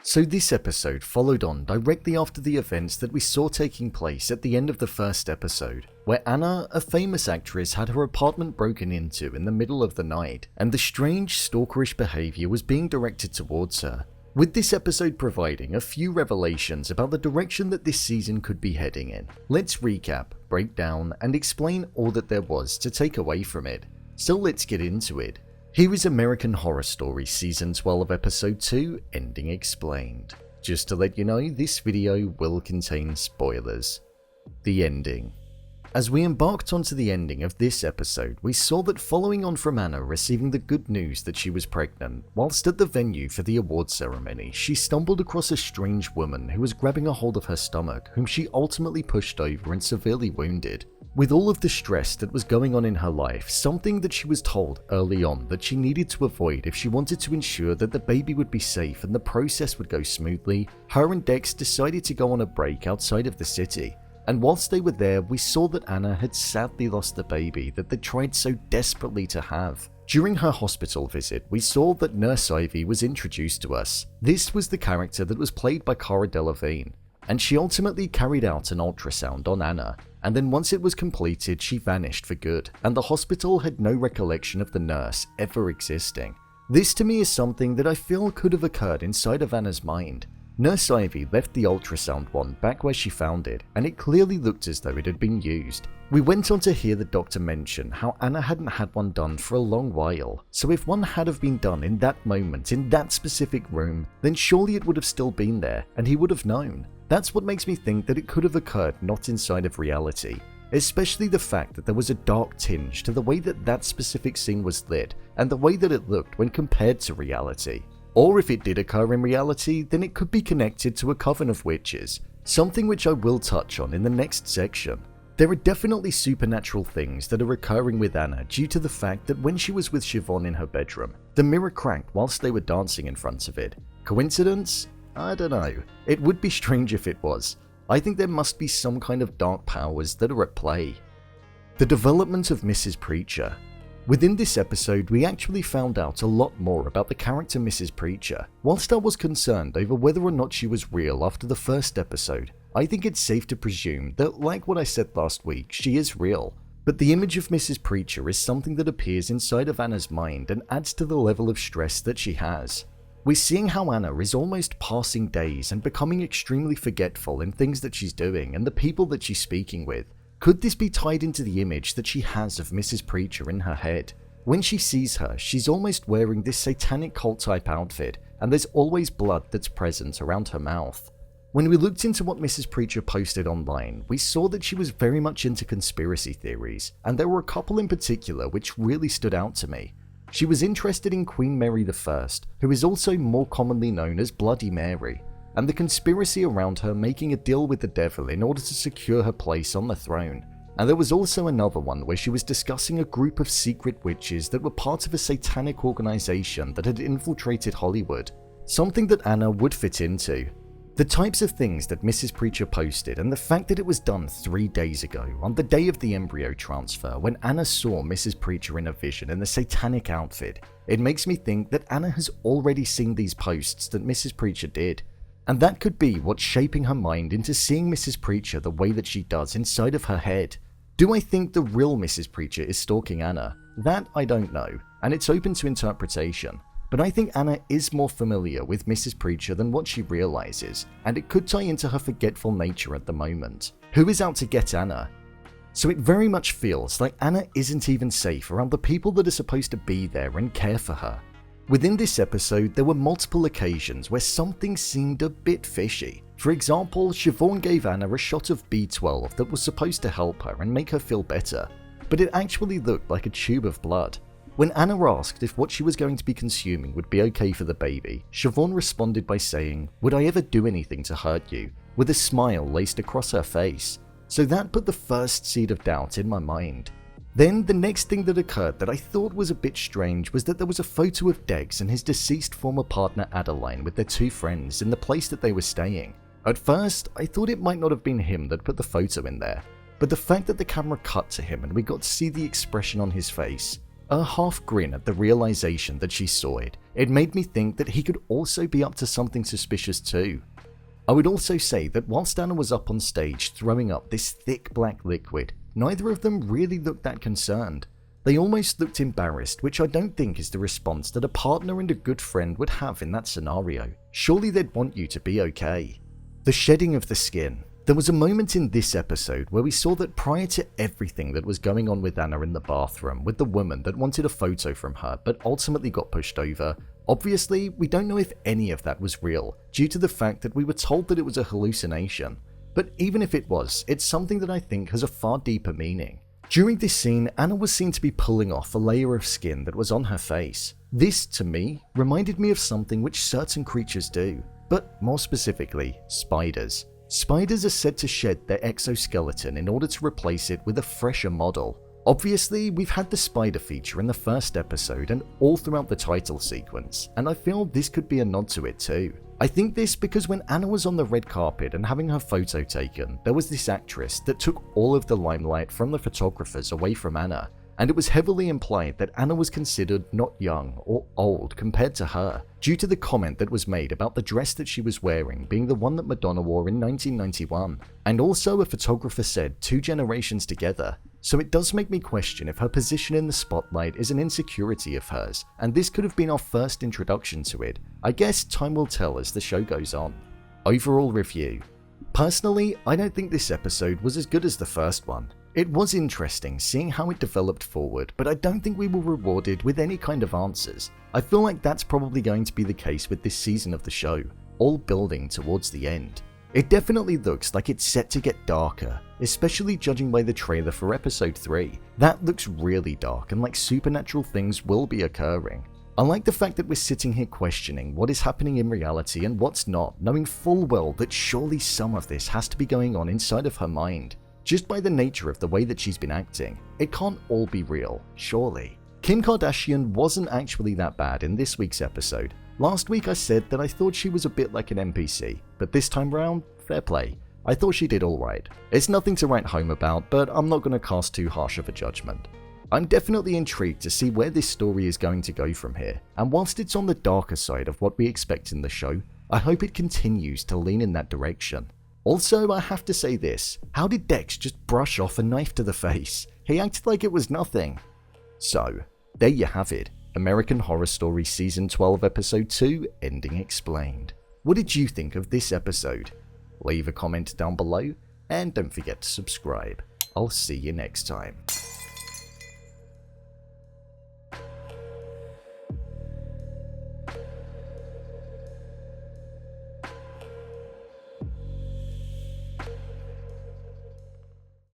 So this episode followed on directly after the events that we saw taking place at the end of the first episode, where Anna, a famous actress, had her apartment broken into in the middle of the night, and the strange stalkerish behavior was being directed towards her, with this episode providing a few revelations about the direction that this season could be heading in. Let's recap, break down, and explain all that there was to take away from it. So let's get into it. Here is American Horror Story Season 12 Episode 2, Ending Explained. Just to let you know, this video will contain spoilers. The ending. As we embarked onto the ending of this episode, we saw that following on from Anna receiving the good news that she was pregnant, whilst at the venue for the award ceremony, she stumbled across a strange woman who was grabbing a hold of her stomach, whom she ultimately pushed over and severely wounded. With all of the stress that was going on in her life, something that she was told early on that she needed to avoid if she wanted to ensure that the baby would be safe and the process would go smoothly, her and Dex decided to go on a break outside of the city. And whilst they were there, we saw that Anna had sadly lost the baby that they tried so desperately to have. During her hospital visit, we saw that Nurse Ivy was introduced to us. This was the character that was played by Cara Delievigne, and she ultimately carried out an ultrasound on Anna, and then once it was completed, she vanished for good, and the hospital had no recollection of the nurse ever existing. This to me is something that I feel could have occurred inside of Anna's mind. Nurse Ivy left the ultrasound wand back where she found it, and it clearly looked as though it had been used. We went on to hear the doctor mention how Anna hadn't had one done for a long while, so if one had have been done in that moment, in that specific room, then surely it would have still been there, and he would have known. That's what makes me think that it could have occurred not inside of reality, especially the fact that there was a dark tinge to the way that that specific scene was lit, and the way that it looked when compared to reality. Or if it did occur in reality, then it could be connected to a coven of witches, something which I will touch on in the next section. There are definitely supernatural things that are occurring with Anna due to the fact that when she was with Sioban in her bedroom, the mirror cracked whilst they were dancing in front of it. Coincidence? I don't know. It would be strange if it was. I think there must be some kind of dark powers that are at play. The development of Mrs Preecher. Within this episode, we actually found out a lot more about the character Mrs Preecher. Whilst I was concerned over whether or not she was real after the first episode, I think it's safe to presume that, like what I said last week, she is real. But the image of Mrs Preecher is something that appears inside of Anna's mind and adds to the level of stress that she has. We're seeing how Anna is almost passing days and becoming extremely forgetful in things that she's doing and the people that she's speaking with. Could this be tied into the image that she has of Mrs Preecher in her head? When she sees her, she's almost wearing this satanic cult type outfit, and there's always blood that's present around her mouth. When we looked into what Mrs Preecher posted online, we saw that she was very much into conspiracy theories, and there were a couple in particular which really stood out to me. She was interested in Queen Mary I, who is also more commonly known as Bloody Mary, and the conspiracy around her making a deal with the devil in order to secure her place on the throne. And there was also another one where she was discussing a group of secret witches that were part of a satanic organization that had infiltrated Hollywood, something that Anna would fit into. The types of things that Mrs Preecher posted and the fact that it was done 3 days ago, on the day of the embryo transfer, when Anna saw Mrs Preecher in a vision in the satanic outfit, it makes me think that Anna has already seen these posts that Mrs Preecher did. And that could be what's shaping her mind into seeing Mrs Preecher the way that she does inside of her head. Do I think the real Mrs Preecher is stalking Anna? That I don't know, and it's open to interpretation. But I think Anna is more familiar with Mrs Preecher than what she realizes, and it could tie into her forgetful nature at the moment. Who is out to get Anna? So it very much feels like Anna isn't even safe around the people that are supposed to be there and care for her. Within this episode, there were multiple occasions where something seemed a bit fishy. For example, Sioban gave Anna a shot of B12 that was supposed to help her and make her feel better, but it actually looked like a tube of blood. When Anna asked if what she was going to be consuming would be okay for the baby, Sioban responded by saying, "Would I ever do anything to hurt you?" with a smile laced across her face. So that put the first seed of doubt in my mind. Then the next thing that occurred that I thought was a bit strange was that there was a photo of Dex and his deceased former partner Adeline with their 2 friends in the place that they were staying. At first, I thought it might not have been him that put the photo in there, but the fact that the camera cut to him and we got to see the expression on his face, A half grin at the realization that she saw it. It made me think that he could also be up to something suspicious too. I would also say that whilst Anna was up on stage throwing up this thick black liquid, neither of them really looked that concerned. They almost looked embarrassed, which I don't think is the response that a partner and a good friend would have in that scenario. Surely they'd want you to be okay. The shedding of the skin. There was a moment in this episode where we saw that prior to everything that was going on with Anna in the bathroom with the woman that wanted a photo from her but ultimately got pushed over, obviously we don't know if any of that was real due to the fact that we were told that it was a hallucination. But even if it was, it's something that I think has a far deeper meaning. During this scene, Anna was seen to be pulling off a layer of skin that was on her face. This, to me, reminded me of something which certain creatures do, but more specifically, spiders. Spiders are said to shed their exoskeleton in order to replace it with a fresher model. Obviously, we've had the spider feature in the first episode and all throughout the title sequence, and I feel this could be a nod to it too. I think this because when Anna was on the red carpet and having her photo taken, there was this actress that took all of the limelight from the photographers away from Anna, and it was heavily implied that Anna was considered not young or old compared to her, due to the comment that was made about the dress that she was wearing being the one that Madonna wore in 1991, and also a photographer said 2 generations together. So it does make me question if her position in the spotlight is an insecurity of hers, and this could have been our first introduction to it. I guess time will tell as the show goes on. Overall review. Personally, I don't think this episode was as good as the first one. It was interesting seeing how it developed forward, but I don't think we were rewarded with any kind of answers. I feel like that's probably going to be the case with this season of the show, all building towards the end. It definitely looks like it's set to get darker, especially judging by the trailer for episode 3. That looks really dark and like supernatural things will be occurring. I like the fact that we're sitting here questioning what is happening in reality and what's not, knowing full well that surely some of this has to be going on inside of her mind. Just by the nature of the way that she's been acting, it can't all be real, surely. Kim Kardashian wasn't actually that bad in this week's episode. Last week I said that I thought she was a bit like an NPC, but this time round, fair play. I thought she did alright. It's nothing to write home about, but I'm not going to cast too harsh of a judgment. I'm definitely intrigued to see where this story is going to go from here, and whilst it's on the darker side of what we expect in the show, I hope it continues to lean in that direction. Also, I have to say this, how did Dex just brush off a knife to the face? He acted like it was nothing. So, there you have it, American Horror Story Season 12 Episode 2, Ending Explained. What did you think of this episode? Leave a comment down below, and don't forget to subscribe. I'll see you next time.